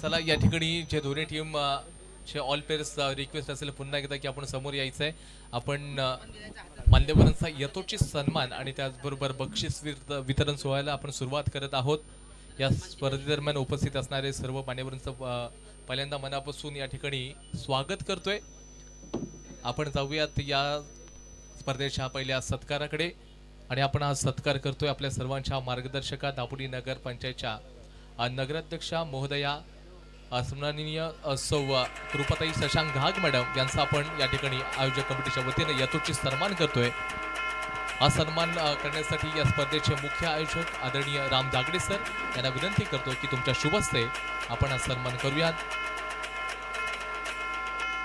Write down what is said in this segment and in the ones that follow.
चला या ठिकाणी जे दोन्ही टीम चे ऑल प्लेयर्स रिक्वेस्ट असेल पुन्हा एकदा की आपण समोर यायचंय. आपण मान्यवरांचा यथोचित सन्मान आणि त्याचबरोबर बक्षीस वितरण सोहळ्याला आपण सुरुवात करत आहोत. या स्पर्धेदरम्यान उपस्थित असणारे सर्व मान्यवरांचं पहिल्यांदा मनापासून या ठिकाणी स्वागत करतोय. आपण जाऊयात या स्पर्धेच्या पहिल्या सत्काराकडे आणि आपण हा सत्कार करतोय आपल्या सर्वांच्या मार्गदर्शका दापोली नगर पंचायतच्या नगराध्यक्षा महोदया सन्माननीय सौ कृपाताई शशांक घाग मॅडम यांचा आपण या ठिकाणी आयोजक कमिटीच्या वतीने यथोचित सन्मान करतोय. हा सन्मान करण्यासाठी या स्पर्धेचे मुख्य आयोजक आदरणीय राम दागडे सर यांना विनंती करतो की तुमच्या शुभ हस्ते आपण हा सन्मान करूयात.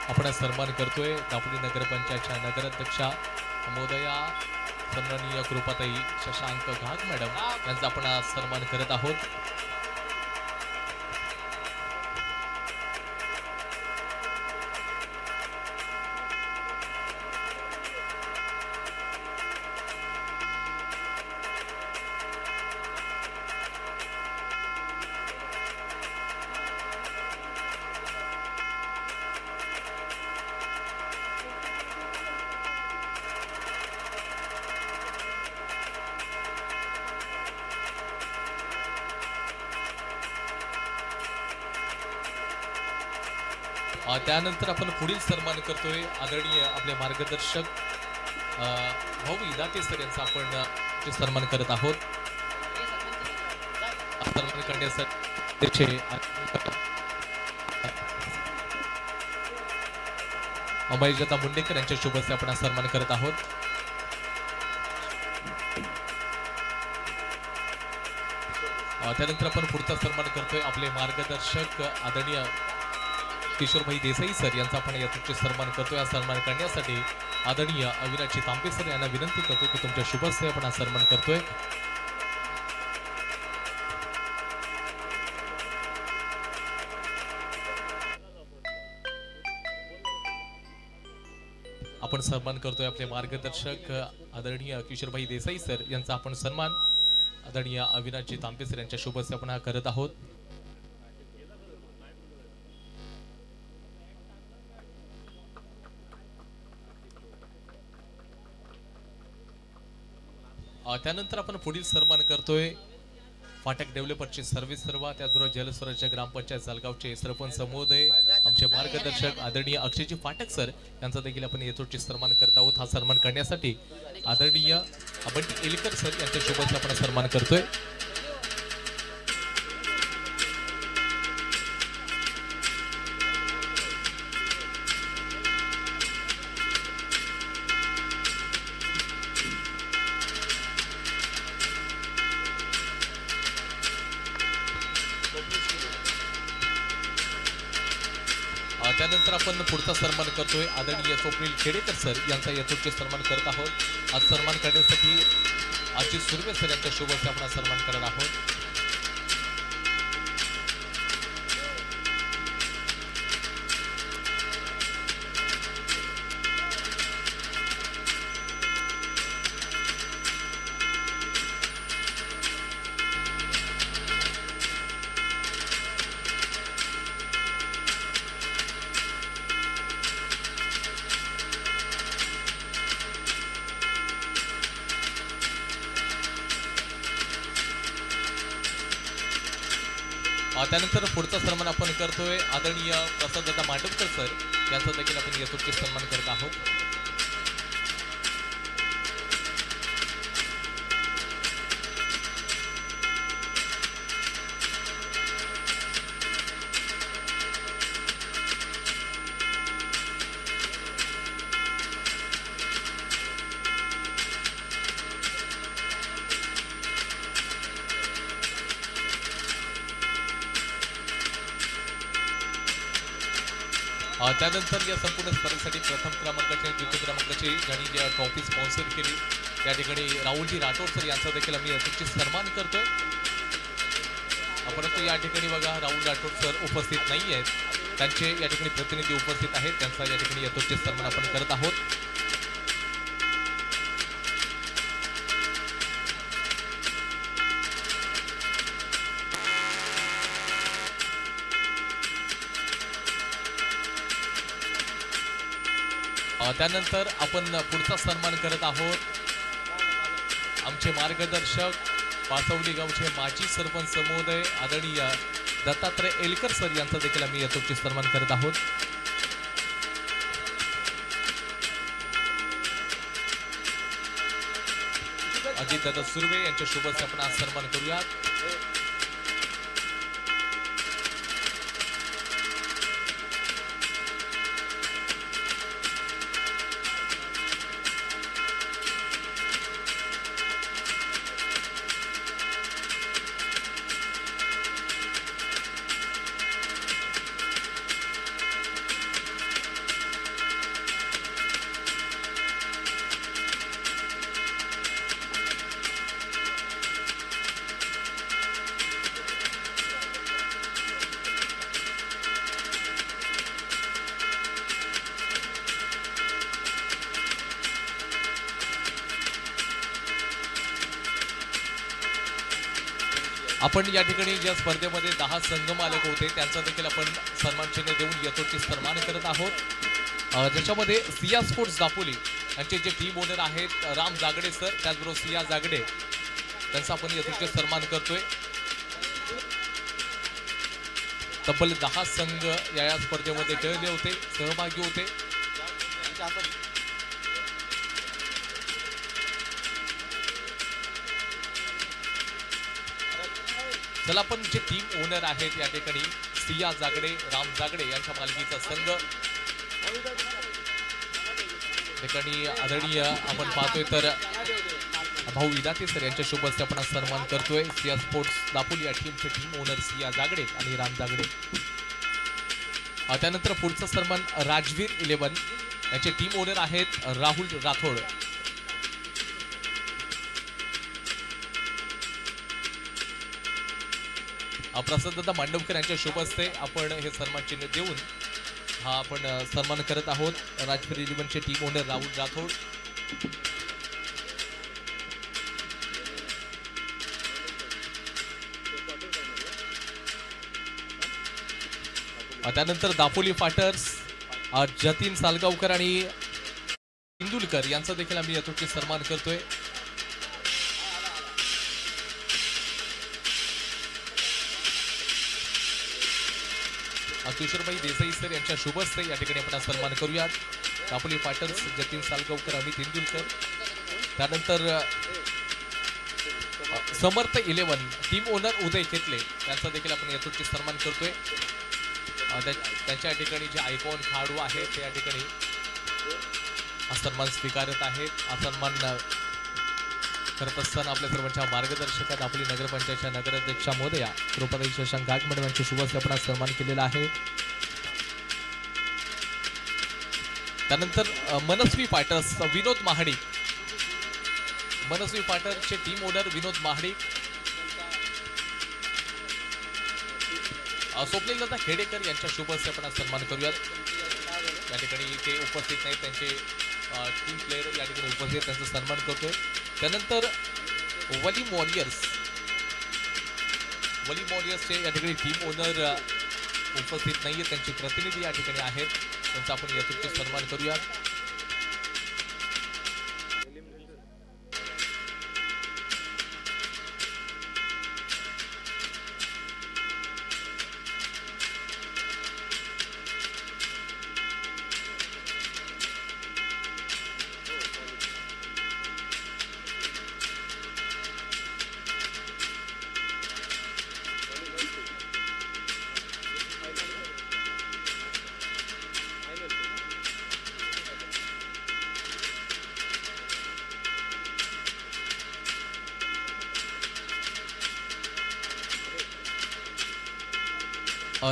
आपण हा सन्मान करतोय दापोली नगर पंचायतच्या नगराध्यक्षा महोदया सन्माननीय कृपाताई शशांक घाग मॅडम यांचा आपण हा सन्मान करत आहोत. त्यानंतर आपण पुढील सन्मान करतोय आदरणीय आपले मार्गदर्शक भाऊ दाते सर यांचा आपण सन्मान करत आहोत. सन्मान करण्यासाठी अमयजता मुंडेकर यांच्या शुभ हस्ते आपण सन्मान करत आहोत. त्यानंतर आपण पुढचा सन्मान करतोय आपले मार्गदर्शक आदरणीय किशोरभाई देसाई सर यांचा आपण यथोचित सन्मान करतोय. हा सन्मान करण्यासाठी आदरणीय अविनाशी तांबे सर यांना विनंती करतो की तुमच्या शुभ हस्ते आपण हा सन्मान करतोय. आपण सन्मान करतोय आपले मार्गदर्शक आदरणीय किशोरभाई देसाई सर यांचा आपण सन्मान आदरणीय अविनाशी तांबे सर यांच्या शुभ हस्ते आपण हा करत आहोत. त्यानंतर आपण पुढील सन्मान करतोय फाटक डेव्हलपरचे सर्व्हिस सर्वा त्याचबरोबर जलस्वराज्य ग्रामपंचायत जळगावचे सरपंच महोदय आमचे मार्गदर्शक आदरणीय अक्षयजी फाटक सर यांचा देखील आपण यथोचित सन्मान करत आहोत. हा सन्मान करण्यासाठी आदरणीय बंटी एलकर सर यांच्या शुभ हस्ते आपण सन्मान करतोय. त्यानंतर आपण पुढचा सन्मान करतोय आदरणीय स्वप्नील खेडेकर सर यांचा यथोचित सन्मान करत आहोत. आज सन्मान करण्यासाठी अजित सुर्वे सर यांच्या शुभ हस्ते आपण सन्मान करत आहोत. त्यानंतर पुढचा सन्मान आपण करतोय आदरणीय प्रसाददादा मांडवकर सर यांचा देखील आपण यथोचित सन्मान करत आहोत. त्यानंतर या संपूर्ण स्पर्धेसाठी प्रथम क्रमांकाचे द्वितीय क्रमांकाची ज्यांनी ट्रॉफी स्पॉन्सर केली या ठिकाणी राहुलजी राठोड सर यांचा देखील आम्ही यथोचित सन्मान करतोय. परंतु या ठिकाणी बघा राहुल राठोड सर उपस्थित नाही आहेत, त्यांचे या ठिकाणी प्रतिनिधी उपस्थित आहेत, त्यांचा या ठिकाणी यथोचित सन्मान आपण करत आहोत. त्यानंतर आपण पुढचा सन्मान करत आहोत आमचे मार्गदर्शक पाचवली गावचे माजी सरपंच महोदय आदरणीय दत्तात्रय एलकर सर यांचा देखील आम्ही यथोचित सन्मान करत आहोत. अजितदादा सुर्वे यांच्या शुभ हस्ते आपण आज सन्मान करूयात. आपण या ठिकाणी ज्या स्पर्धेमध्ये 10 संघ मालक होते त्यांचा देखील आपण सन्मान चिन्ह देऊन यथोचित सन्मान करत आहोत. ज्याच्यामध्ये सिया स्पोर्ट्स दापोली यांचे जे टीम ओनर आहेत राम जागडे सर, त्याचबरोबर सिया जागडे त्यांचा आपण यथोचित सन्मान करतोय. तब्बल 10 संघ या स्पर्धेमध्ये खेळले होते, सहभागी होते. चला आपण जे टीम ओनर आहेत या ठिकाणी सिया जागडे, राम जागडे यांच्या मालकीचा संघ ठिकाणी आदरणीय आपण पाहतोय तर भाऊ विदाते सर यांच्या शुभ हस्ते आपण सन्मान करतोय. सिया स्पोर्ट्स दापोली या टीमचे टीम ओनर सिया जागडे आणि राम जागडे. त्यानंतर पुढचा सन्मान राजवीर 11 यांचे टीम ओनर आहेत राहुल राठोड. प्रसाददादा मांडवकर यांच्या शुभ हस्ते आपण हे सन्मान चिन्ह देऊन हा आपण सन्मान करत आहोत. राजवीर 11चे टीम ओनर राहुल राठोड. त्यानंतर दापोली फायटर्स जतीन सालगावकर आणि इंदुलकर यांचा देखील आम्ही यथोचित सन्मान करतोय. किशोरभाई देसाई सर यांच्या शुभ हस्ते या ठिकाणी आपण सन्मान करूयात. दापोली फायटर्स जतीन सालगावकर, अमित इंदुलकर. त्यानंतर समर्थ 11 टीम ओनर उदय खेतले यांचा देखील आपण यथोचित सन्मान करतोय. त्यांच्या ठिकाणी जे आयकॉन खेळाडू आहेत ते या ठिकाणी हा सन्मान स्वीकारत आहेत. हा सन्मान करत असताना आपल्या सर्वांच्या मार्गदर्शकात दापोली नगरपंचायतच्या नगराध्यक्षा महोदया कृपाताई शशांक गाग मॅडम यांच्या शुभ हस्ते आपण सन्मान केलेला आहे. त्यानंतर मनस्वी फायटर्स विनोद महाडिक, मनस्वी फायटरचे टीम ओनर विनोद महाडिक. स्वप्नील दादा खेडेकर यांच्या शुभ हस्ते आपण सन्मान करूयात. या ठिकाणी ते उपस्थित नाहीत, त्यांचे टीम प्लेयर या ठिकाणी उपस्थित, त्यांचा सन्मान करतोय. त्यानंतर वलीम वॉरियर्सचे या ठिकाणी टीम ओनर उपस्थित नाहीये, त्यांचे प्रतिनिधी या ठिकाणी आहेत, त्यांचा आपण यथोचित सन्मान करूयात.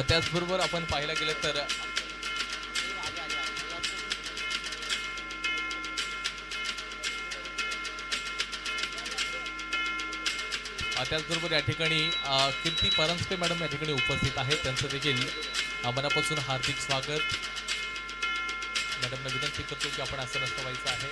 त्याचबरोबर आपण पाहायला गेलं तर त्याचबरोबर या ठिकाणी कीर्ती परांजपे मॅडम या ठिकाणी उपस्थित आहेत, त्यांचं देखील मनापासून हार्दिक स्वागत. मॅडमना विनंती करतो की आपण असं नसतं व्हायचं आहे.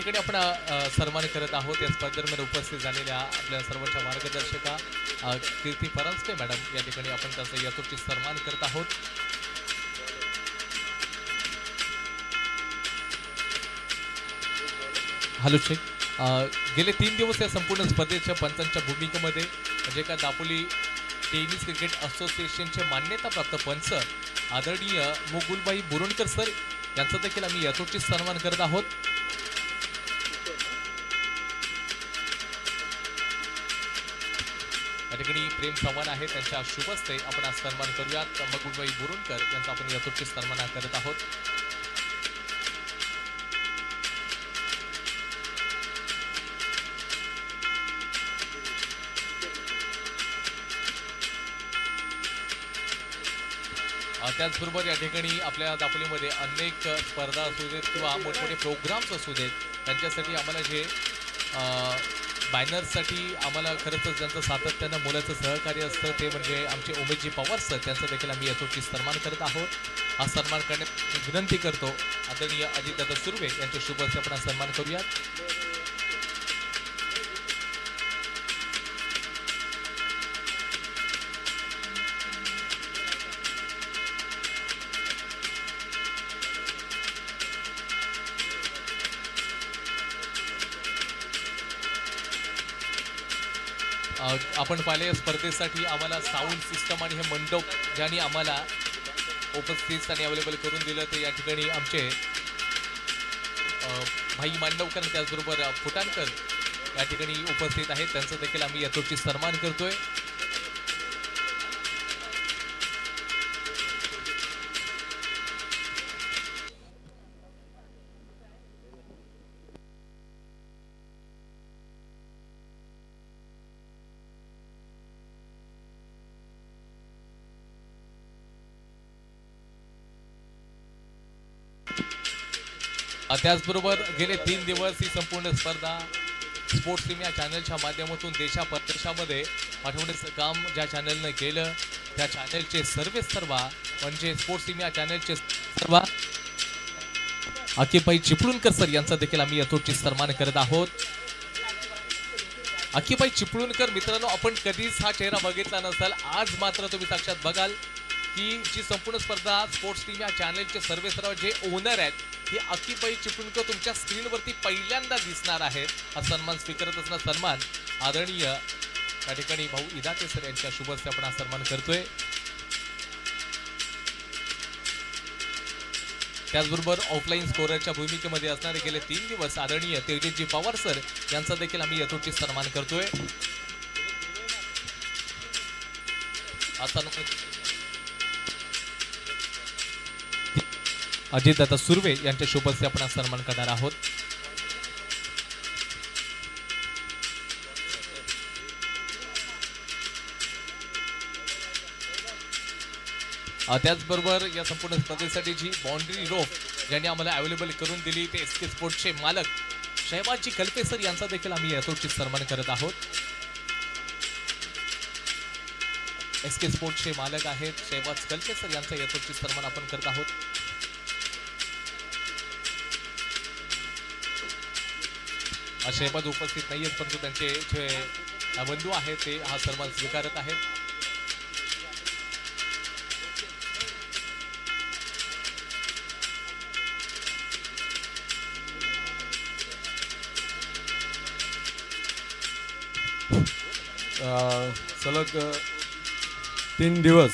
ठिकाणी आपण सन्मान करत आहोत. या स्पर्धेमध्ये उपस्थित झालेल्या आपल्या सर्वांच्या मार्गदर्शका कीर्ती परांजपे मॅडम या ठिकाणी आपण त्यांचा यथोचित सन्मान करत आहोत. Hello check. गेले 3 दिवस या संपूर्ण स्पर्धेच्या पंचांच्या भूमिकेमध्ये म्हणजे का दापोली टेनिस क्रिकेट असोसिएशनचे मान्यताप्राप्त पंच आदरणीय मुकुलबाई बोरवणकर सर यांचा देखील आम्ही यथोचित सन्मान करत आहोत. या ठिकाणी प्रेम संवाद आहे त्यांच्या शुभ हस्ते आपण आज सन्मान करूयात. मुकुलबाई बोरवणकर यांचा आपण यथोचित सन्मान करत आहोत. त्याचबरोबर या ठिकाणी आपल्या दापोलीमध्ये अनेक स्पर्धा असू देत किंवा मोठमोठे प्रोग्राम्स असू देत त्यांच्यासाठी आम्हाला जे बॅनर्ससाठी आम्हाला खरंच ज्यांचं सातत्यानं मुलाचं सहकार्य असतं ते म्हणजे आमचे उमेशजी पवार सर त्यांचा देखील आम्ही यथोचित सन्मान करत आहोत. हा सन्मान करण्याची विनंती करतो आदरणीय अजितदादा सुर्वे यांच्या शुभ हस्ते आपण सन्मान करूयात. आपण पाहिले स्पर्धेसाठी आम्हाला साऊंड सिस्टम आणि हे मंडप ज्यांनी आम्हाला उपस्थित आणि अवेलेबल करून दिलं ते या ठिकाणी आमचे भाई मांडवकर त्याचबरोबर फुटाणकर या ठिकाणी उपस्थित आहेत. त्यांचं देखील आम्ही यथोचित सन्मान करतोय. त्याचबरोबर गेले 3 दिवस ही संपूर्ण स्पर्धा स्पोर्ट्स टीम या चॅनलच्या माध्यमातून देशा परदेशामध्ये पाठवण्याचं काम ज्या चॅनलनं केलं त्या चॅनलचे सर्व म्हणजे स्पोर्ट्स टीम या चॅनलचे सर्व अक्कीबाई चिपळूणकर सर यांचा देखील आम्ही यथोचित सन्मान करत आहोत. अक्कीबाई चिपळूणकर मित्रांनो, आपण कधीच हा चेहरा बघितला नसाल, आज मात्र तुम्ही साक्षात बघाल की जी संपूर्ण स्पर्धा स्पोर्ट्स टीम या चॅनलचे सर्व जे ओनर आहेत ही अक्कीबाई चिपळूणकर तुमच्या स्क्रीनवरती पहिल्यांदा दिसणार आहेत. हा सन्मान स्वीकारत असणारा सन्मान आदरणीय या ठिकाणी भाऊ इदाते सर यांच्या शुभ हस्ते आपण हा सन्मान करतोय. त्याचबरोबर ऑफलाईन स्कोररच्या भूमिकेमध्ये असणारे गेले 3 दिवस आदरणीय तेजसजी पवार सर यांचा देखील आम्ही यथोचित सन्मान करतोय. अजितदादा सुर्वे यांच्या शुभ हस्ते आपण सन्मान करणार आहोत. त्याचबरोबर या संपूर्ण स्पर्धेसाठी जी बाउंड्री रोप ज्यांनी आम्हाला अवेलेबल करून दिली ते एसके स्पोर्ट्सचे मालक शहबाजजी कल्पे सर यांचा देखील आम्ही यथोचित सन्मान करत आहोत. एसके स्पोर्ट्सचे मालक आहेत शहबाज कल्पे सर यांचा यथोचित सन्मान आपण करत आहोत. शहबाज उपस्थित नाही आहेत परंतु त्यांचे जे बंधू आहेत ते हा सन्मान स्वीकारत आहेत. सलग 3 दिवस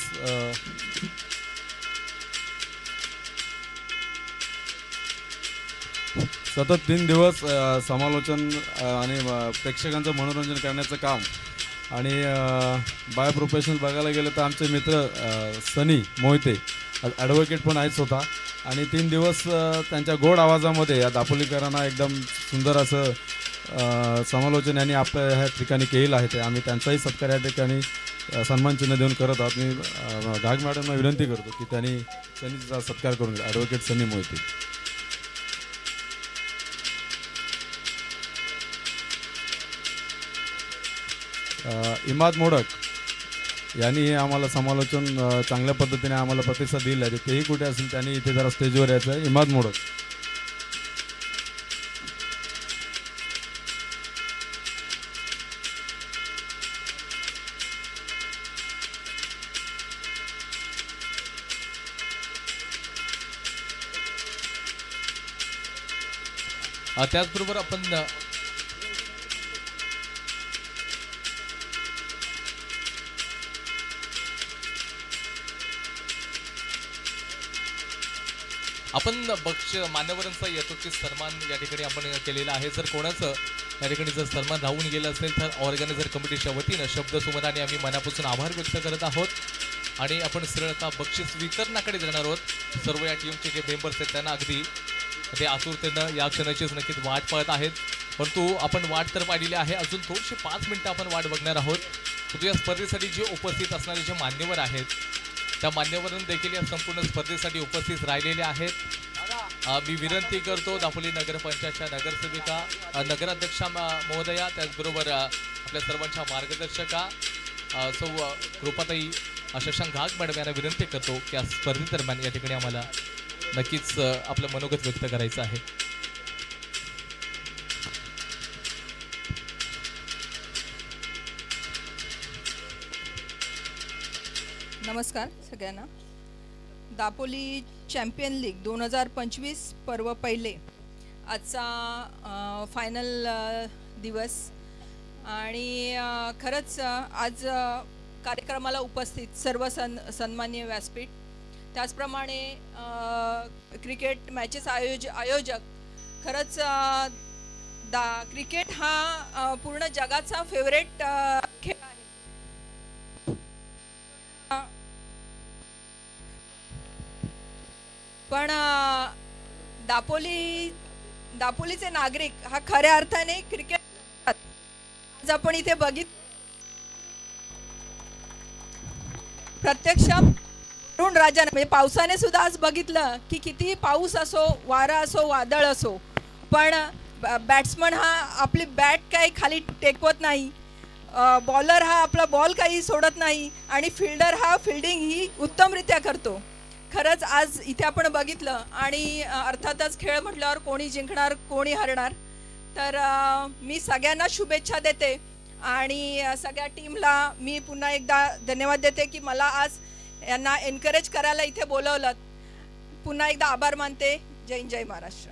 सतत 3 दिवस समालोचन आणि प्रेक्षकांचं मनोरंजन करण्याचं काम आणि बाय प्रोफेशनल बघायला गेलं तर आमचे मित्र सनी मोहिते ॲडव्होकेट पण आहेत स्वतः आणि 3 दिवस त्यांच्या गोड आवाजामध्ये या दापोलीकरांना एकदम सुंदर असं समालोचन यांनी आपल्या ह्या ठिकाणी केलेलं आहे. ते आम्ही त्यांचाही सत्कार या ठिकाणी सन्मान चिन्ह देऊन करत आहोत. मी घाग मॅडमना विनंती करतो की त्यांनी सनीचा सत्कार करून घ्या. ॲडव्होकेट सनी मोहिते. इमाद मोडक यांनी आम्हाला समालोचन चांगल्या पद्धतीने आम्हाला प्रतिसाद दिला आहे. तेही कुठे असेल त्यांनी इथे जरा स्टेजवर यायचं आहे. इमाद मोडक. त्याचबरोबर आपण बक्ष मान्यवरांचा यथोचित सन्मान या ठिकाणी आपण केलेला आहे. जर कोणाचं या ठिकाणी जर सन्मान राहून गेला असेल तर ऑर्गनायझर कमिटीच्या वतीनं शब्दसुमनाने आम्ही मनापासून आभार व्यक्त करत आहोत आणि आपण सरळ आता बक्षीस वितरणाकडे जाणार आहोत. सर्व या टीमचे जे मेंबर्स आहेत त्यांना अगदी ते आतुरतेनं या क्षणाचीच नक्कीच वाट पाहत आहेत. परंतु आपण वाट तर पाहिलेली आहे, अजून थोडीशी 5 मिनिटं आपण वाट बघणार आहोत. परंतु या स्पर्धेसाठी जे उपस्थित असणारे जे मान्यवर आहेत त्या मान्यवरांना देखील या संपूर्ण स्पर्धेसाठी उपस्थित राहिलेले आहेत. मी विनंती करतो दापोली नगरपंचायतच्या नगरसेविका नगराध्यक्षा महोदया, त्याचबरोबर आपल्या सर्वांच्या मार्गदर्शका सौ कृपाताई शशांक घाग मॅडम यांना विनंती करतो की या स्पर्धेदरम्यान या ठिकाणी आम्हाला नक्कीच आपलं मनोगत व्यक्त करायचं आहे. नमस्कार सगळ्यांना. दापोली चॅम्पियन लीग 2025 पर्व पहिले आजचा फायनल दिवस आणि खरंच आज कार्यक्रमाला उपस्थित सर्व सन्माननीय व्यासपीठ, त्याचप्रमाणे क्रिकेट मॅचेस आयोजक. खरंच क्रिकेट हा पूर्ण जगाचा फेवरेट खेळ आहे. पण दापोलीचे नागरिक हा खऱ्या अर्थाने क्रिकेट आज आपण इथे प्रत्यक्ष तरुण राजाने म्हणजे पावसाने सुद्धा आज बघितलं की किती पाऊस असो, वारा असो, वादळ असो, पण बॅट्समन हा आपली बॅट काही खाली टेकवत नाही, बॉलर हा आपला बॉल काही सोडत नाही आणि फिल्डर हा फिल्डिंग ही उत्तमरित्या करतो. खरंच आज इथे आपण बघितलं आणि अर्थातच खेळ म्हटल्यावर कोणी जिंकणार कोणी हरणार. तर मी सगळ्यांना शुभेच्छा देते आणि सगळ्या टीमला मी पुन्हा एकदा धन्यवाद देते की मला आज यांना एनकरेज करायला इथे बोलवलं. पुन्हा एकदा आभार मानते. जय हिंद, जय महाराष्ट्र.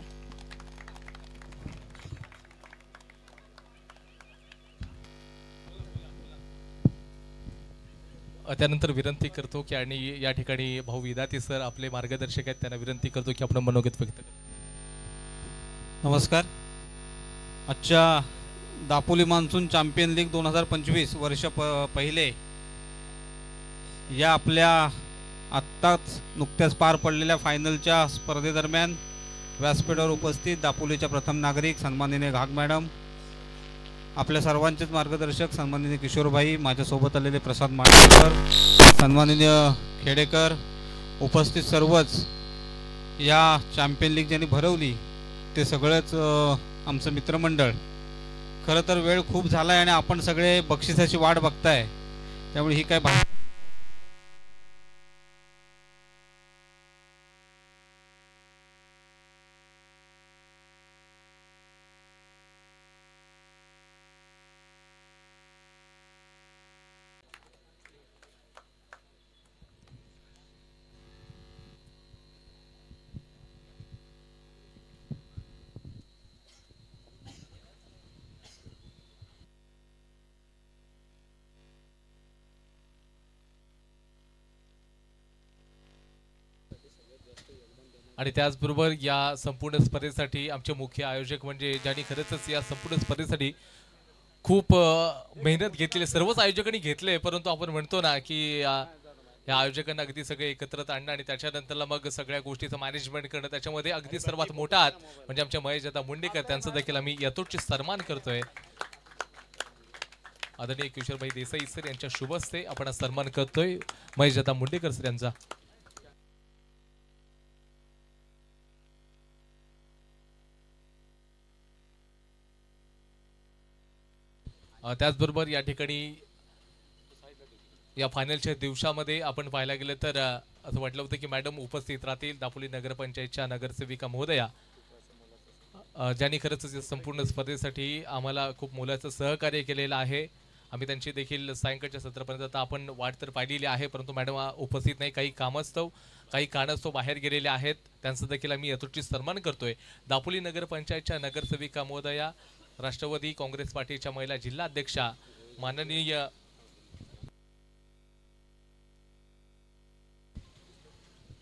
त्यानंतर विनंती करतो की आणि या ठिकाणी भाऊ विदाती सर आपले मार्गदर्शक आहेत, त्यांना विनंती करतो की आपण मनोगत व्यक्त करू. नमस्कार. आजच्या दापोली मान्सून चॅम्पियन लीग 2025 वर्ष पहिले या आपल्या आत्ताच नुकत्याच पार पडलेल्या फायनलच्या स्पर्धेदरम्यान व्यासपीठावर उपस्थित दापोलीच्या प्रथम नागरिक सन्माननीय घाग मॅडम, आपल्या सर्वांचेच मार्गदर्शक सन्माननीय किशोरभाई, माझ्यासोबत आलेले प्रसाद माडकर, सन्माननीय खेडेकर, उपस्थित सर्वच या चॅम्पियन लीग ज्यांनी भरवली ते सगळेच आमचं मित्रमंडळ. खरं तर वेळ खूप झाला आहे आणि आपण सगळे बक्षिसाची वाट बघताय, त्यामुळे ही काय आणि त्याचबरोबर या संपूर्ण स्पर्धेसाठी आमचे मुख्य आयोजक म्हणजे ज्यांनी खरंच या संपूर्ण स्पर्धेसाठी खूप मेहनत घेतलेली, सर्वच आयोजकांनी घेतले, परंतु आपण म्हणतो ना की या आयोजकांना अगदी सगळे एकत्र आणणं आणि त्याच्यानंतरला मग सगळ्या गोष्टीचं मॅनेजमेंट करणं, त्याच्यामध्ये अगदी सर्वात मोठा हात म्हणजे आमच्या महेश दादा मुंडेकर, त्यांचा देखील आम्ही यथोचित सन्मान करतोय. आदरणीय किशोरभाई देसाई सर यांच्या शुभ हस्ते आपण सन्मान करतोय महेश दादा मुंडेकर सर यांचा. त्याचबरोबर या ठिकाणी या फायनलच्या दिवसामध्ये आपण पाहायला गेलं तर असं वाटलं होतं की मॅडम उपस्थित राहतील, दापोली नगरपंचायतच्या नगरसेविका महोदया, ज्यांनी खरंच संपूर्ण स्पर्धेसाठी आम्हाला खूप मोलाचं सहकार्य केलेलं आहे. आम्ही त्यांची देखील सायंकाळच्या सत्रापर्यंत आता आपण वाट तर पाहिलेली आहे, परंतु मॅडम उपस्थित नाही, काही कारणास्तव बाहेर गेलेले आहेत. त्यांचा देखील आम्ही यथोचित सन्मान करतोय. दापोली नगरपंचायतच्या नगरसेविका महोदया, राष्ट्रवादी काँग्रेस पार्टीच्या महिला जिल्हा अध्यक्षा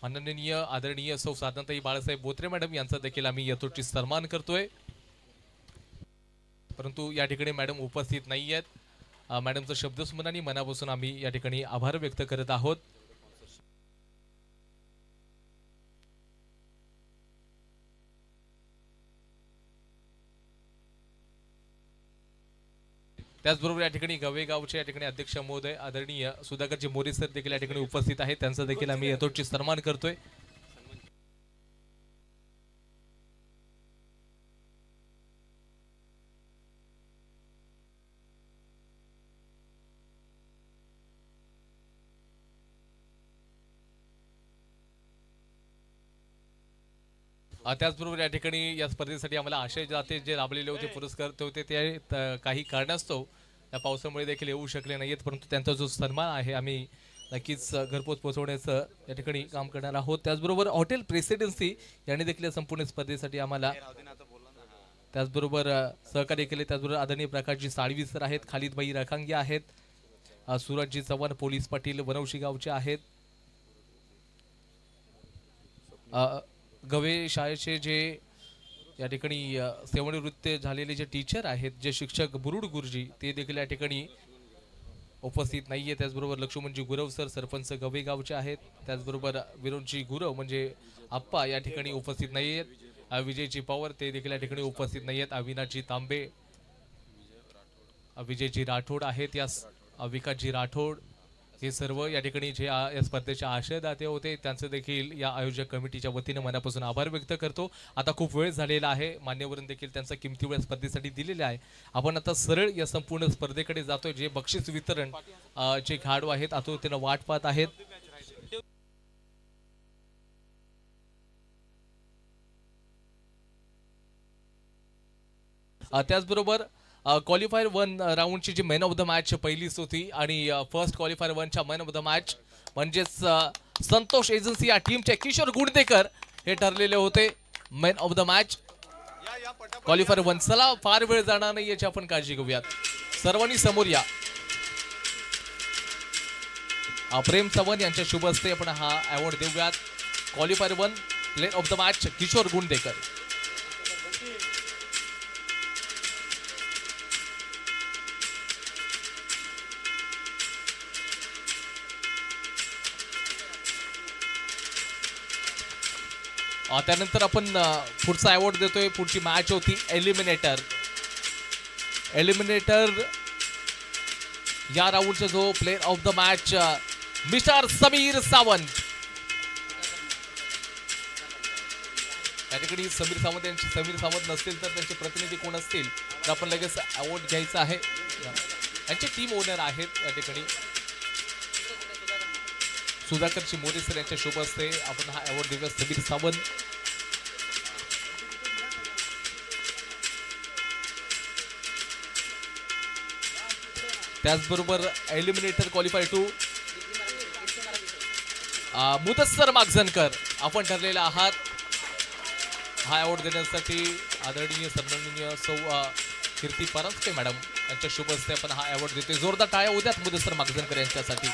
माननीय आदरणीय सौ साधनाताई बाळासाहेब बोत्रे मॅडम यांचा देखील आम्ही यथोचित सन्मान करतोय, परंतु या ठिकाणी मॅडम उपस्थित नाही आहेत. मॅडमचं शब्दस्मरणाने मनापासून आम्ही या ठिकाणी आभार व्यक्त करत आहोत. त्याचबरोबर या ठिकाणी गवेगावचे या ठिकाणी अध्यक्ष महोदय आदरणीय सुधाकरजी मोरे सर देखील या ठिकाणी उपस्थित आहेत. त्यांचा देखील आम्ही यथोचित सन्मान करतोय. त्याचबरोबर या ठिकाणी या स्पर्धेसाठी आम्हाला आशय जाते जे राबलेले होते पुरस्कार होते ते काही कारणास्तव या पावसामुळे देखील येऊ शकले नाहीत, परंतु त्यांचा जो सन्मान आहे आम्ही नक्कीच घरपोच पोहोचवण्याचं या ठिकाणी काम करणार आहोत. त्याचबरोबर हॉटेल प्रेसिडेन्सी यांनी देखील या संपूर्ण स्पर्धेसाठी आम्हाला त्याचबरोबर सहकार्य केले. त्याचबरोबर आदरणीय प्रकाशजी साळवी सर आहेत, खालिदबाई रखांगी आहेत, सूरजजी चव्हाण पोलीस पाटील वनवशी गावचे आहेत, गवे शाळेचे जे या ठिकाणी सेवानिवृत्त झालेले जे टीचर आहेत, जे शिक्षक बुरुड गुरुजी, ते देखील या ठिकाणी उपस्थित नाहीये. त्याचबरोबर लक्ष्मणजी गुरव सर सरपंच गवे गावचे आहेत. त्याचबरोबर विनोदजी गुरव म्हणजे आप्पा या ठिकाणी उपस्थित नाही आहेत. विजयजी पवार ते देखील या ठिकाणी उपस्थित नाही आहेत. अविनाशजी तांबे, विजयजी राठोड आहेत, या विकासजी राठोड, हे सर्व या ठिकाणी जे या स्पर्धेचे आशयदाते होते त्यांचं देखील या आयोजक कमिटीच्या वतीने मनापासून आभार व्यक्त करतो. आता खूप वेळ झालेला आहे, मान्यवरांनी देखील त्यांचा किमती वेळ स्पर्धेसाठी दिलेला आहे. आपण आता सरळ या संपूर्ण स्पर्धेकडे जातोय. जे बक्षीस वितरण जे खेळाडू आहेत आतुरतेनं वाट पाहत आहेत. त्याचबरोबर क्वालिफायर 1 राऊंडची जी मॅन ऑफ द मॅच पहिलीच होती आणि फर्स्ट क्वालिफायर 1च्या मॅन ऑफ द मॅच म्हणजेच संतोष एजन्सी या टीमचे किशोर गुंडेकर हे ठरलेले होते man of the match qualifier 1. चला फार वेळ जाणार नाही याची आपण काळजी घेऊयात. सर्वांनी समोर या. प्रेम चव्हाण यांच्या शुभ हस्ते आपण हा अवॉर्ड देऊयात. Qualifier 1 player of the match Kishor Gundekar. त्यानंतर आपण पुढचा अवॉर्ड देतोय. पुढची मॅच होती एलिमिनेटर या राऊंडचा जो player of the match mister Sameer Sawant. या ठिकाणी समीर सावंत नसतील तर त्यांचे प्रतिनिधी कोण असतील तर आपण लगेच अवॉर्ड घ्यायचा आहे. त्यांचे टीम ओनर आहेत या ठिकाणी सुधाकरजी मोरे सर यांच्या शुभ हस्ते आपण हा अवॉर्ड देऊया समीर सावंत. त्याचबरोबर एलिमिनेटर क्वालिफायर 2 मुदस्सर मागझनकर आपण ठरलेला आहात हा अवॉर्ड देण्यासाठी. आदरणीय सन्माननीय सौ कीर्ती परांजपे मॅडम यांच्या शुभ हस्ते आपण हा अवॉर्ड देतोय. जोरदार टाळ्या उद्यात मुदस्सर मागझनकर यांच्यासाठी.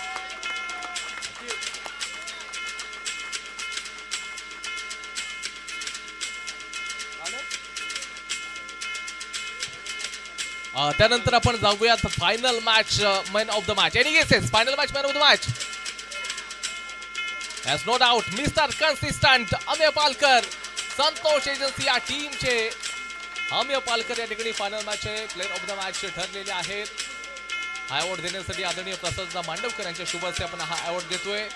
त्यानंतर आपण जाऊयात final match man of the match. Any guesses final match man of the match has no doubt mister consistent Amey Palkar Santosh agency या टीमचे अमेय पालकर या ठिकाणी final match player of the match ठरलेले आहेत. हा अवॉर्ड देण्यासाठी आदरणीय प्रसाद मांडवकर यांच्या शुभ हस्ते आपण हा अवॉर्ड देतोय.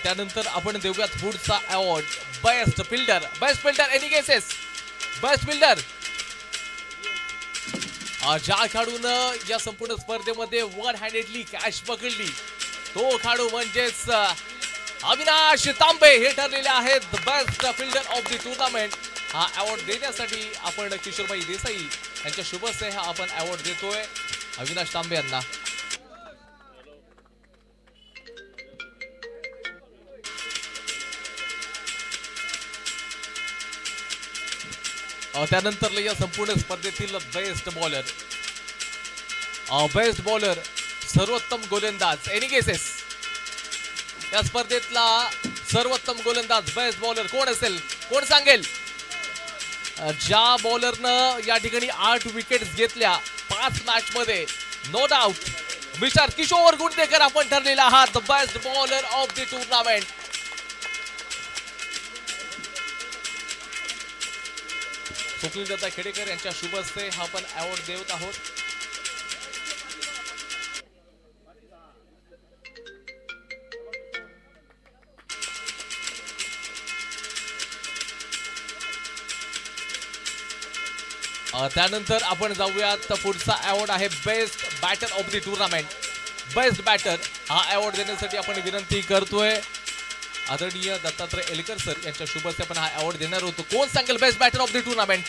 त्यानंतर आपण देऊयात पुढचा award best fielder any cases best fielder. ज्या खेळाडूनं या संपूर्ण स्पर्धेमध्ये वन हँडेडली कॅच पकडली तो खेळाडू म्हणजेच अविनाश तांबे हे ठरलेले आहेत best fielder of the tournament. हा अवॉर्ड देण्यासाठी आपण किशोरभाई देसाई यांच्या शुभ हस्ते हा आपण अवॉर्ड देतोय अविनाश तांबे यांना. त्यानंतर या संपूर्ण स्पर्धेतील बेस्ट बॉलर सर्वोत्तम गोलंदाज एनी केसेस या स्पर्धेतला सर्वोत्तम गोलंदाज बेस्ट बॉलर कोण असेल, कोण सांगेल? ज्या बॉलरनं या ठिकाणी 8 विकेट्स घेतल्या 5 मॅच मध्ये, no doubt mister Kishor Gundekar आपण ठरलेला आहात the best bowler of the tournament. Swapnil Datta Khedekar यांच्या शुभ हस्ते हा आपण अवॉर्ड देत आहोत. त्यानंतर आपण जाऊयात पुढचा अवॉर्ड आहे best batter of the tournament. Best batter हा अवॉर्ड देण्यासाठी आपण विनंती करतोय आदरणीय दत्तात्रय एलकर सर यांच्या शुभ हस्ते आपण हा अवॉर्ड देणार होतो. कोण सांगेल best batter of the tournament?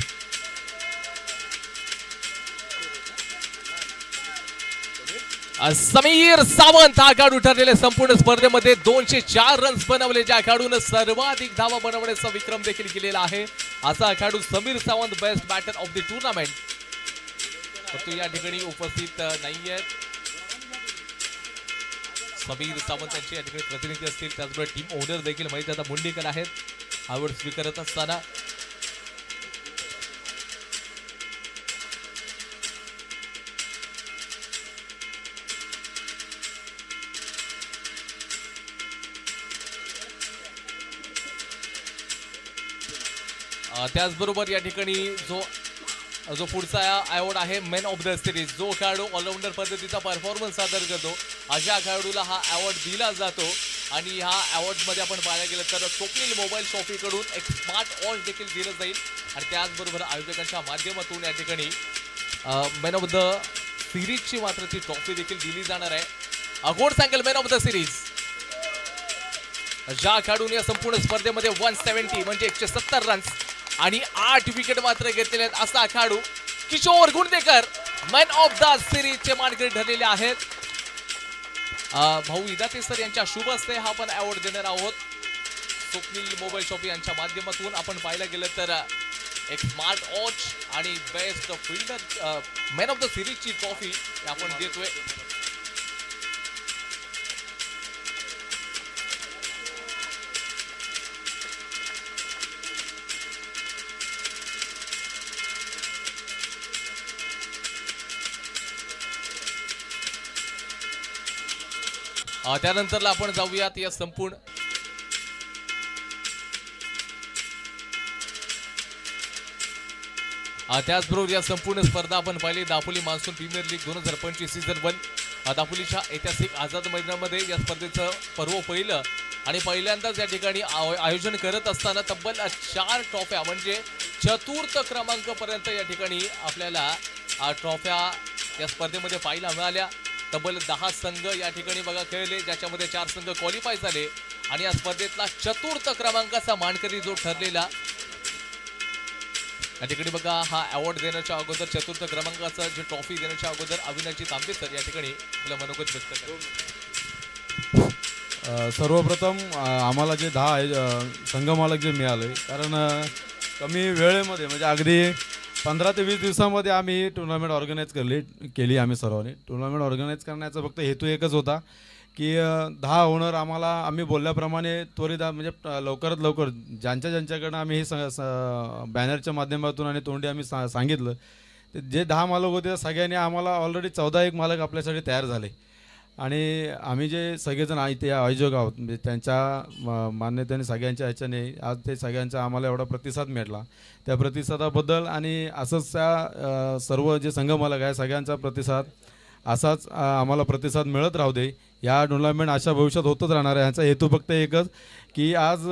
Sameer Sawant हा खेळाडू ठरलेले संपूर्ण स्पर्धेमध्ये 204 रन्स बनवले, ज्या खेळाडूने सर्वाधिक धावा बनवण्याचा विक्रम देखील केलेला आहे. असा खेळाडू Sameer Sawant best batter of the tournament. तो या ठिकाणी उपस्थित नाहीये. समीर सावंत यांचे या ठिकाणी प्रतिनिधी असतील, त्याचबरोबर टीम ओनर देखील महेशदादा मुंडेकर आहेत आवड स्वीकारत असताना. त्याचबरोबर या ठिकाणी जो पुढचा अवॉर्ड आहे मॅन ऑफ द सिरीज, जो खेळाडू ऑलराऊंडर पद्धतीचा परफॉर्मन्स सादर करतो अशा खेळाडूला हा अवॉर्ड दिला जातो. आणि ह्या अवॉर्ड मध्ये आपण पाहायला गेलं तर स्वप्नील मोबाईल शॉपीकडून एक स्मार्ट वॉच देखील दिलं जाईल. आणि त्याचबरोबर आयोजकांच्या माध्यमातून या ठिकाणी मॅन ऑफ द सिरीजची मात्र ती ट्रॉफी देखील दिली जाणार आहे. कोण सांगेल मॅन ऑफ द सिरीज? ज्या खेळाडूने या संपूर्ण स्पर्धेमध्ये 170 म्हणजे 170 रन्स आणि 8 विकेट मात्र घेतलेले आहेत असा खेळाडू किशोर गुंडेकर मॅन ऑफ द सिरीजचे मानकरी ठरलेले आहेत. भाऊ इदाते सर यांच्या शुभ हस्ते हा आपण अवॉर्ड देणार आहोत. स्वप्नील मोबाईल शॉप यांच्या माध्यमातून आपण पाहायला गेलं तर एक स्मार्ट वॉच आणि best fielder man of the सिरीजची ट्रॉफी आपण देतोय. त्यानंतरला आपण जाऊयात या संपूर्ण त्याचबरोबर या संपूर्ण स्पर्धा आपण पाहिली Dapoli monsoon premier league 2025 season 1 दापोलीच्या ऐतिहासिक आझाद मैदानामध्ये या स्पर्धेचं पर्व पहिलं आणि पहिल्यांदाच या ठिकाणी आयोजन करत असताना तब्बल 4 ट्रॉफ्या म्हणजे चतुर्थ क्रमांक पर्यंत या ठिकाणी आपल्याला ट्रॉफ्या या स्पर्धेमध्ये पाहायला मिळाल्या. तब्बल 10 संघ या ठिकाणी बघा खेळले, ज्याच्यामध्ये 4 संघ क्वालिफाय झाले आणि या स्पर्धेतला चतुर्थ क्रमांकाचा मानकरी जो ठरलेला या ठिकाणी बघा हा अवॉर्ड देण्याच्या अगोदर चतुर्थ क्रमांकाचा जे ट्रॉफी देण्याच्या अगोदर अविनाशजी तांबे सर या ठिकाणी आपलं मनोगत व्यक्त करतात. सर्वप्रथम आम्हाला जे 10 संघमालक जे मिळाले, कारण कमी वेळेमध्ये म्हणजे अगदी 15 ते 20 दिवसामध्ये आम्ही टुर्नामेंट ऑर्गनाईज केली आम्ही सर्वांनी. टुर्नामेंट ऑर्गनाईज करण्याचा फक्त हेतू एकच होता की 10 ओनर आम्ही बोलल्याप्रमाणे त्वरित म्हणजे लवकरात लवकर ज्यांच्याकडनं आम्ही हे बॅनरच्या माध्यमातून आणि तोंडी आम्ही सांगितलं ते जे 10 मालक होते सगळ्यांनी आम्हाला ऑलरेडी 14 एक मालक आपल्यासाठी तयार झाले. आणि आम्ही जे सगळेजण इथे आयोजक आहोत म्हणजे त्यांच्या मान्यतेने सगळ्यांच्या ह्याच्याने आज ते सगळ्यांचा आम्हाला एवढा प्रतिसाद मिळाला. त्या प्रतिसादाबद्दल आणि असंच त्या सर्व जे संघमालक आहे सगळ्यांचा प्रतिसाद असाच आम्हाला प्रतिसाद मिळत राहू दे. या टुर्नामेंट अशा भविष्यात होतच राहणार आहे. ह्याचा हेतू फक्त एकच की आज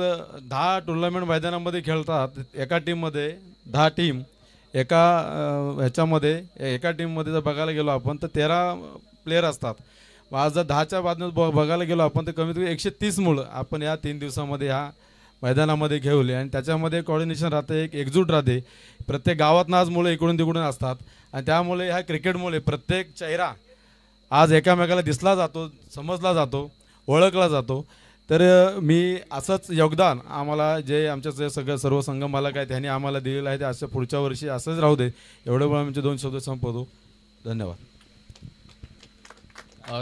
10 टुर्नामेंट मैदानामध्ये खेळतात. एका टीममध्ये 10 टीम एका टीममध्ये जर बघायला गेलो आपण तर 13 प्लेयर असतात. आज जर 10च्या बाजून बघायला गेलो आपण तर कमीत कमी 130 मुलं आपण या 3 दिवसामध्ये ह्या मैदानामध्ये घेऊले आणि त्याच्यामध्ये कोऑर्डिनेशन राहते, एक एकजूट राहते. प्रत्येक गावातनं आज मुलं इकडून तिकडून असतात आणि त्यामुळे ह्या क्रिकेटमुळे प्रत्येक चेहरा आज एकामेकाला दिसला जातो, समजला जातो, ओळखला जातो. तर मी असंच योगदान आम्हाला जे आमच्या जे सर्व संघ मालक आहेत त्यांनी आम्हाला दिलेलं आहे ते असं पुढच्या वर्षी असंच राहू दे. एवढं पण आमचे 2 शब्द संपवतो. धन्यवाद.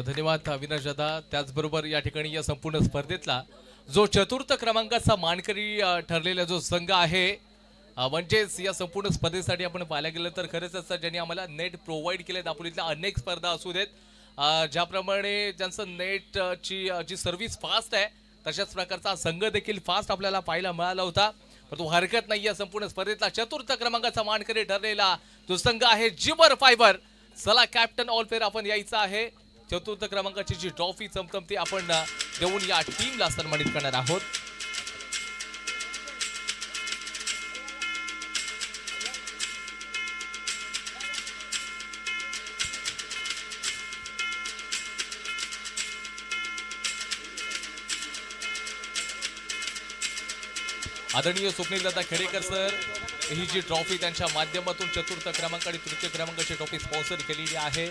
धन्यवाद अविनाश दादा. त्याचबरोबर या ठिकाणी या संपूर्ण स्पर्धेतला जो चतुर्थ क्रमांकाचा मानकरी ठरलेला जो संघ आहे म्हणजेच या संपूर्ण स्पर्धेसाठी आपण पाहायला गेलं तर खरंच असं ज्यांनी आम्हाला नेट प्रोव्हाइड केले. दापोलीतल्या अनेक स्पर्धा असू देत, ज्याप्रमाणे ज्यांचं नेटची जी सर्व्हिस फास्ट आहे तशाच प्रकारचा संघ देखील फास्ट आपल्याला पाहायला मिळाला होता. परंतु हरकत नाही, या संपूर्ण स्पर्धेतला चतुर्थ क्रमांकाचा मानकरी ठरलेला जो संघ आहे जिबर फायबर. चला कॅप्टन ऑल प्लेअर आपण यायचं आहे. चतुर्थ क्रमांकाची जी ट्रॉफी चमचमती आपण देऊन या टीमला सन्मानित करणार आहोत. आदरणीय स्वप्नीलदादा खेडेकर सर ही जी ट्रॉफी त्यांच्या माध्यमातून चतुर्थ क्रमांक आणि तृतीय क्रमांकाची ट्रॉफी स्पॉन्सर केलेली आहे.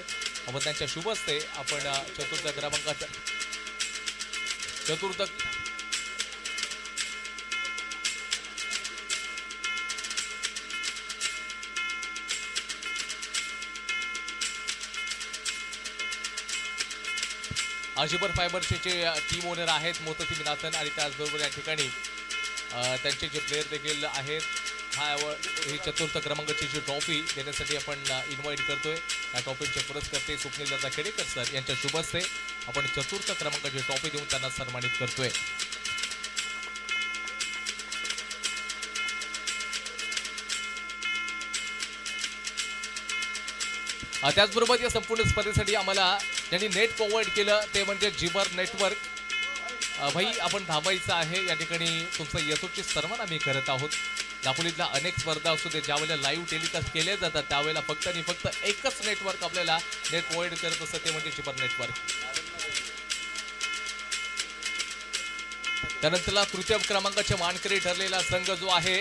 आपण त्यांच्या शुभ हस्ते आपण चतुर्थ क्रमांकाचा जिबर फायबरचे जे टीम ओनर आहेत मोतसी विनासन आणि त्याचबरोबर या ठिकाणी त्यांचे जे प्लेयर देखील आहेत. ही चतुर्थ क्रमांकाची जी ट्रॉफी देण्यासाठी आपण इन्व्हाइट करतोय. या ट्रॉफीचे पुरस्कर्ते स्वप्नीलदादा खेडेकर सर यांच्या शुभ हस्ते आपण चतुर्थ क्रमांकाची ट्रॉफी देऊन त्यांना सन्मानित करतोय. त्याचबरोबर या संपूर्ण स्पर्धेसाठी आम्हाला ज्यांनी नेट प्रोव्हाइड केलं ते म्हणजे जिबर नेटवर्क. भाई आपण थांबायचं आहे. या ठिकाणी तुमचं यशस्वी सन्मान आम्ही करत आहोत. दापोलीतल्या अनेक स्पर्धा असू दे, ज्यावेळेला लाईव्ह टेलिकास्ट केले जातात त्यावेळेला फक्त आणि फक्त एकच नेटवर्क आपल्याला नेट प्रोव्हाइड करत असतं, ते म्हणजे जिबर नेटवर्क. त्यानंतरला तृतीय क्रमांकाचे मानकरी ठरलेला संघ जो आहे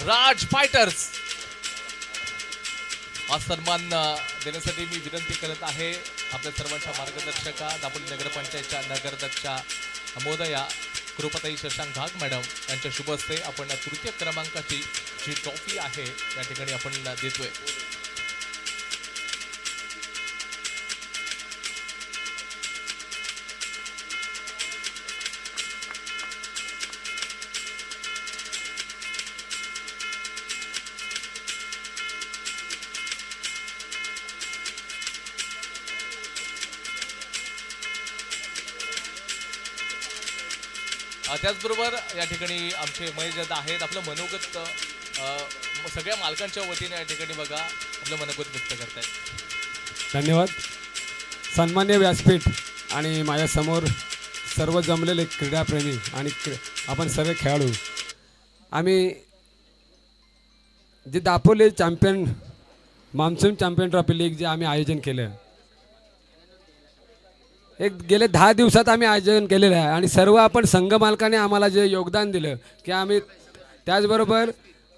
राज फायटर्स. हा सन्मान देण्यासाठी मी विनंती करत आहे आपल्या सर्वांच्या मार्गदर्शका दापोली नगरपंचायतच्या नगराध्यक्षा मोदया कृपाताई शशांक घाग मॅडम यांच्या शुभ हस्ते आपण तृतीय क्रमांकाची जी ट्रॉफी आहे या ठिकाणी आपण देतोय. त्याचबरोबर या ठिकाणी आमचे महेश दादा आहेत. आपलं मनोगत सगळ्या मालकांच्या वतीने या ठिकाणी बघा आपलं मनोगत व्यक्त करतायत. धन्यवाद. सन्मान्य व्यासपीठ आणि माझ्यासमोर सर्व जमलेले क्रीडाप्रेमी आणि आपण सर्व खेळाडू, आम्ही जे Dapoli champion monsoon champion trophy league जे आम्ही आयोजन केलं, एक गेले 10 दिवसात आम्ही आयोजन केलेलं आहे आणि सर्व आपण संघ मालकाने आम्हाला जे योगदान दिलं की आम्ही त्याचबरोबर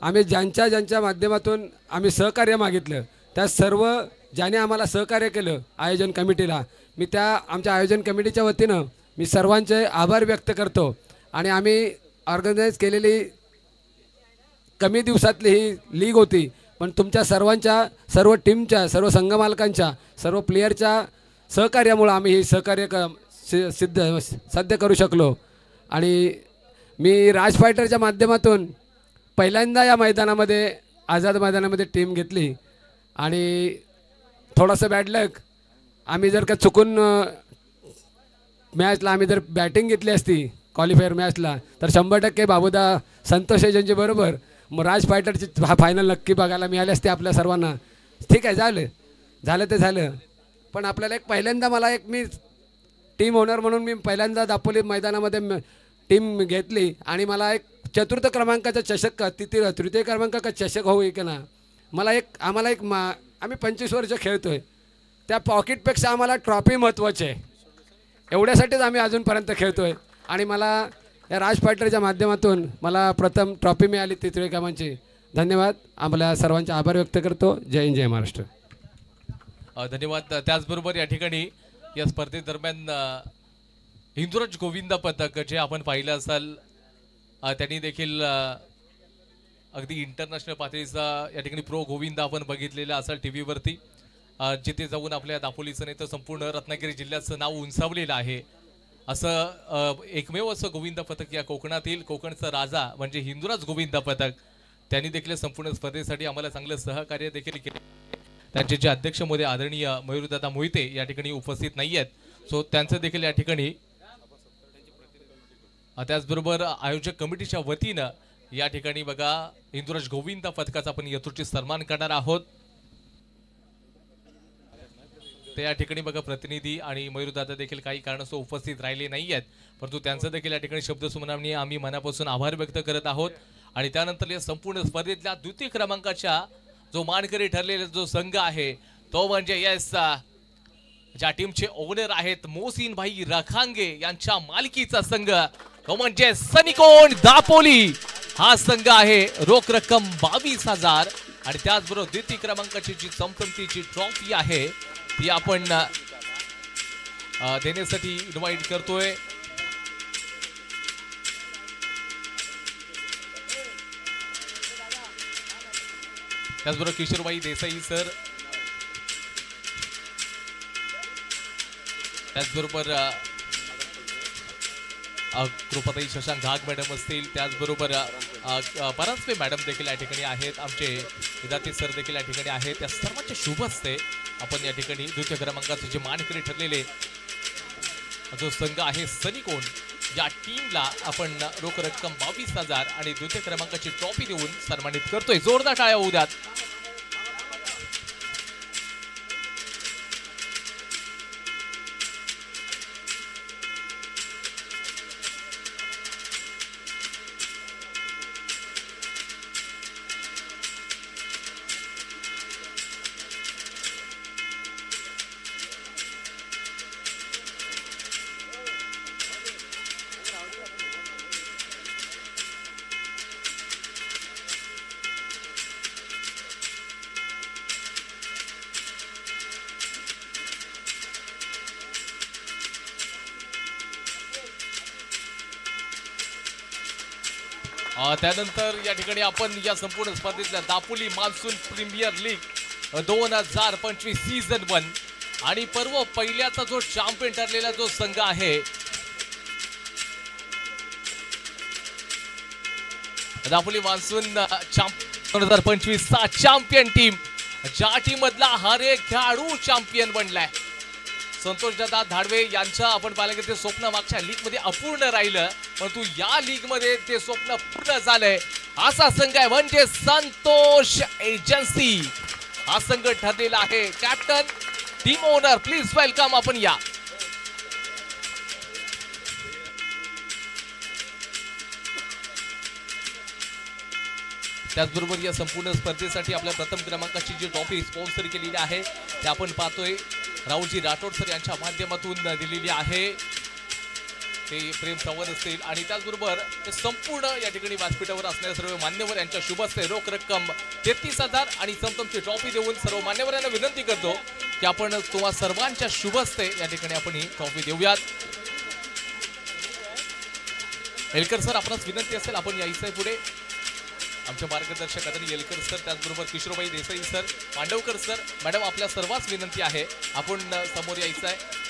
आम्ही ज्यांच्या माध्यमातून आम्ही सहकार्य मागितलं त्या सर्व ज्याने आम्हाला सहकार्य केलं आयोजन कमिटीला, मी त्या आमच्या आयोजन कमिटीच्या वतीनं मी सर्वांचे आभार व्यक्त करतो. आणि आम्ही ऑर्गनाईज केलेली कमी दिवसातली ही लीग होती, पण तुमच्या सर्वांच्या, सर्व टीमच्या, सर्व संघ मालकांच्या, सर्व प्लेयरच्या सहकार्यामुळे आम्ही हे सहकार्य साध्य करू शकलो. आणि मी राज फायटरच्या माध्यमातून पहिल्यांदा या मैदानामध्ये आझाद मैदानामध्ये टीम घेतली आणि थोडंसं बॅड लक, आम्ही जर का चुकून मॅचला आम्ही जर बॅटिंग घेतली असती क्वालिफायर मॅचला तर 100% बाबूदा संतोष एजंजी बरोबर मग राज फायटरची फायनल नक्की बघायला मिळाली असते आपल्या सर्वांना. ठीक आहे, झालं ते झालं. पण आपल्याला एक पहिल्यांदा मला एक मी टीम ओनर म्हणून मी पहिल्यांदा दापोली मैदानामध्ये टीम घेतली आणि मला एक चतुर्थ क्रमांकाचा चषक तृतीय क्रमांकाचा चषक होऊ की ना, मला एक आम्हाला एक आम्ही 25 वर्ष खेळतो आहे, त्या पॉकेटपेक्षा आम्हाला ट्रॉफी महत्त्वाची आहे. एवढ्यासाठीच आम्ही अजूनपर्यंत खेळतोय आणि मला या राज फायटरच्या माध्यमातून मला प्रथम ट्रॉफी मिळाली तिसरे कामांची. धन्यवाद. आम्हाला सर्वांचे आभार व्यक्त करतो. जय हिंद जय महाराष्ट्र. धन्यवाद. त्याचबरोबर या ठिकाणी या स्पर्धेदरम्यान हिंदुराज गोविंदा पथक जे आपण पाहिलं असाल त्यांनी देखील अगदी इंटरनॅशनल पातळीचा या ठिकाणी प्रो गोविंदा आपण बघितलेला असाल टी व्हीवरती, जिथे जाऊन आपल्या दापोलीचं नाही तर संपूर्ण रत्नागिरी जिल्ह्याचं नाव उंचावलेलं आहे. असं एकमेव असं गोविंदा पथक या कोकणातील, कोकणचा राजा म्हणजे हिंदुराज गोविंदा पथक, त्यांनी देखील संपूर्ण स्पर्धेसाठी आम्हाला चांगलं सहकार्य देखील केले. त्यांचे जे अध्यक्ष महोदय आदरणीय मयूरदादा मोहिते या ठिकाणी उपस्थित नाही आहेत, सो त्यांचं देखील या ठिकाणी त्याचबरोबर आयोजक कमिटीच्या वतीनं या ठिकाणी बघा हिंदुराज गोविंदा पथकाचा आपण यथोचित सन्मान करणार आहोत. ते या ठिकाणी बघा प्रतिनिधी आणि मयूरदादा देखील काही कारणास्तव उपस्थित राहिले नाही आहेत, परंतु त्यांचं देखील या ठिकाणी शब्दसुमनांनी आम्ही मनापासून आभार व्यक्त करत आहोत. आणि त्यानंतर या संपूर्ण स्पर्धेतल्या द्वितीय क्रमांकाच्या जो मानकरी ठरलेला जो संघ आहे तो म्हणजे यस ज्या टीमचे ओनर आहेत मोहसिन भाई रखांगे यांच्या मालकीचा संघ तो म्हणजे सनिकोन दापोली. हा संघ आहे. रोख रक्कम 22,000 आणि त्याचबरोबर द्वितीय क्रमांकाची जी चमचमतीची ट्रॉफी आहे ती आपण देण्यासाठी इन्व्हाइट करतोय. त्याचबरोबर किशोरबाई देसाई सर, त्याचबरोबर कृपाताई शशांक घाग मॅडम असतील, त्याचबरोबर परांजपे मॅडम देखील या ठिकाणी आहेत, आमचे विद्यार्थी सर देखील या ठिकाणी आहेत. त्या सर्वांचे शुभ असते आपण या ठिकाणी द्वितीय क्रमांकाचे जे मानकरी ठरलेले जो संघ आहे सनिकोन या टीमला आपण रोख रक्कम 22,000 आणि द्वितीय क्रमांकाची ट्रॉफी देऊन सन्मानित करतोय. जोरदार टाळ्या होऊ द्यात. त्यानंतर या ठिकाणी आपण या संपूर्ण स्पर्धेतल्या Dapoli monsoon premier league 2025 season 1 आणि पर्व पहिल्याचा जो चॅम्पियन ठरलेला जो संघ आहे दापोली मान्सून 2025 चा चॅम्पियन टीम, ज्या टीम मधला हर एक खेळाडू चॅम्पियन बनलाय. संतोषदादा धाडवे यांचं आपण पाहिलं की ते स्वप्न मागच्या लीग मध्ये अपूर्ण राहिलं, परंतु या लीग मध्ये ते स्वप्न पूर्ण झालंय. असा संघ आहे म्हणजे संतोष एजन्सी. हा संघ ठरलेला आहे. Captain, team owner, please welcome आपण या. त्याचबरोबर या संपूर्ण स्पर्धेसाठी आपल्या प्रथम क्रमांकाची जी ट्रॉफी स्पॉन्सर केलेली आहे ते आपण पाहतोय राहुलजी राठोड सर यांच्या माध्यमातून दिलेली आहे. ते प्रेम संवाद असतील आणि त्याचबरोबर ते संपूर्ण या ठिकाणी व्यासपीठावर असणारे सर्व मान्यवर यांच्या शुभ हस्ते रोख रक्कम 33,000 आणि चमचमची ट्रॉफी देऊन सर्व मान्यवरांना विनंती करतो की आपण तुम्हा सर्वांच्या शुभ हस्ते या ठिकाणी आपण ही ट्रॉफी देऊयात. एलकर सर, आपणास विनंती असेल आपण यायचंय पुढे. आमचे मार्गदर्शक आदरणीय येलकर सर, त्याचबरोबर Kishorbai Desai sir, Mandavkar sir, madam, आपल्या सर्वांस विनंती आहे आपण समोर यायचं आहे.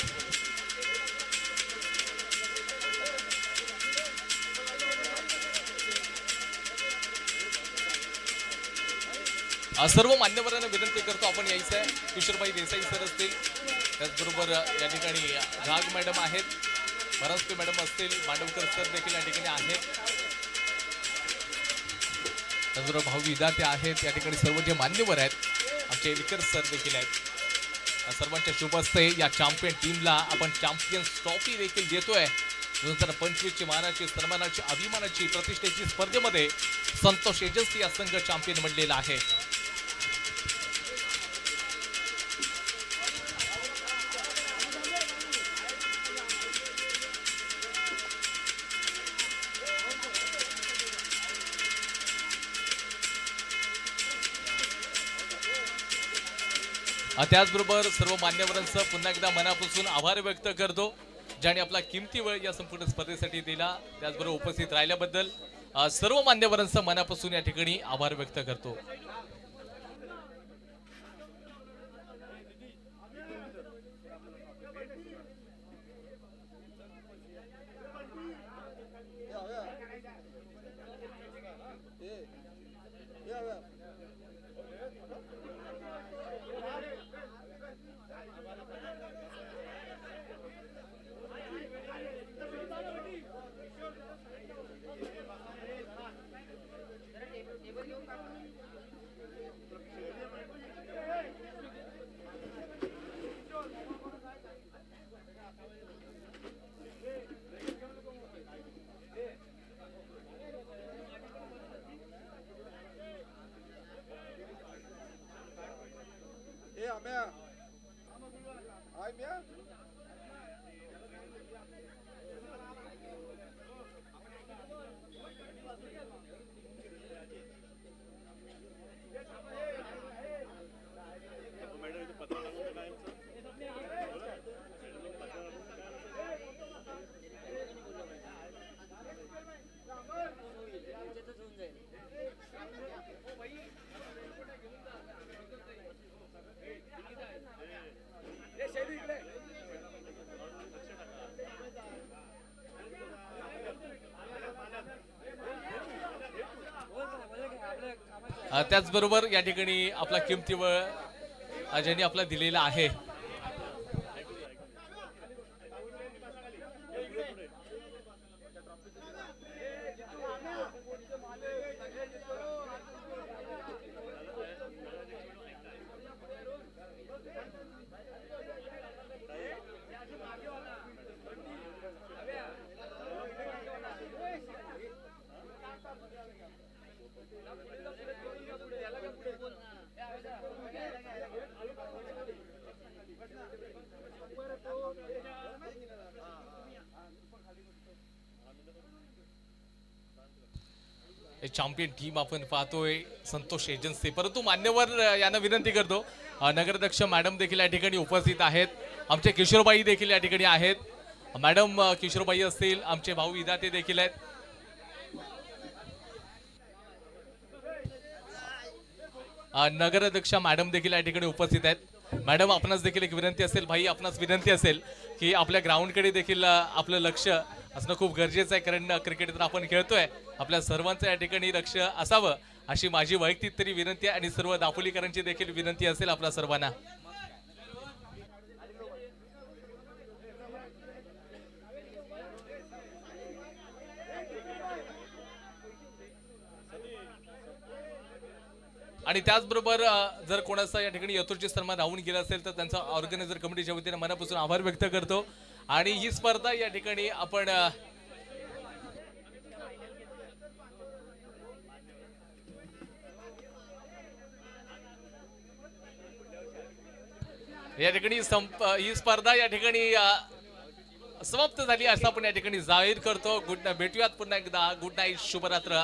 सर्व मान्यवरांना विनंती करतो आपण यायचं आहे. किशोरबाई देसाई सर असतील, त्याचबरोबर या ठिकाणी घाग मॅडम आहेत, परांजपे मॅडम असतील, मांडवकर सर देखील या ठिकाणी आहेत, त्याचबरोबर भाऊ विद्यार्थी आहेत. या ठिकाणी सर्व जे मान्यवर आहेत आमचे एलकर सर देखील आहेत. सर्वांच्या शुभ हस्ते या चॅम्पियन टीमला आपण चॅम्पियन्स ट्रॉफी देखील देतोय. 2025 ची मानाची, सन्मानाची, अभिमानाची, प्रतिष्ठेची स्पर्धेमध्ये संतोष एजन्सी या संघ चॅम्पियन बनलेला आहे. त्याचबरोबर सर्व मान्यवरांचं पुन्हा एकदा मनापासून आभार व्यक्त करतो ज्याने आपला किमती वेळ या संपूर्ण स्पर्धेसाठी दिला. त्याचबरोबर उपस्थित राहिल्याबद्दल सर्व मान्यवरांचं मनापासून या ठिकाणी आभार व्यक्त करतो. त्याचबरोबर या ठिकाणी आपला किमती वेळ ज्यांनी आपला दिलेला आहे चॅम्पियन टीम आपण पाहतोय संतोष एजन्सी. परंतु मान्यवर यांना विनंती करतो, नगराध्यक्ष मॅडम देखील या ठिकाणी उपस्थित आहेत, आमचे किशोरबाई देखील या ठिकाणी आहेत. मॅडम किशोरबाई असतील, आमचे भाऊ विधाते देखील आहेत. नगराध्यक्ष मॅडम देखील या ठिकाणी उपस्थित आहेत. मॅडम आपणास देखील एक विनंती असेल, भाई आपणास विनंती असेल की आपल्या ग्राउंडकडे देखील आपलं लक्ष असणं खूप गरजेचं आहे, कारण क्रिकेट तर आपण खेळतोय, आपल्या सर्वांचं या ठिकाणी लक्ष असावं अशी माझी वैयक्तिक तरी विनंती आहे आणि सर्व दापोलीकरांची देखील विनंती असेल आपल्या सर्वांना. आणि त्याचबरोबर जर कोणाचा या ठिकाणी यथोचित सन्मान राहून गेला असेल तर त्यांचा ऑर्गनायझर कमिटीच्या वतीने मनापासून आभार व्यक्त करतो. आणि ही स्पर्धा या ठिकाणी आपण या ठिकाणी ही स्पर्धा या ठिकाणी समाप्त झाली असं आपण या ठिकाणी जाहीर करतो. भेटूयात पुन्हा एकदा. Good night, शुभरात्र.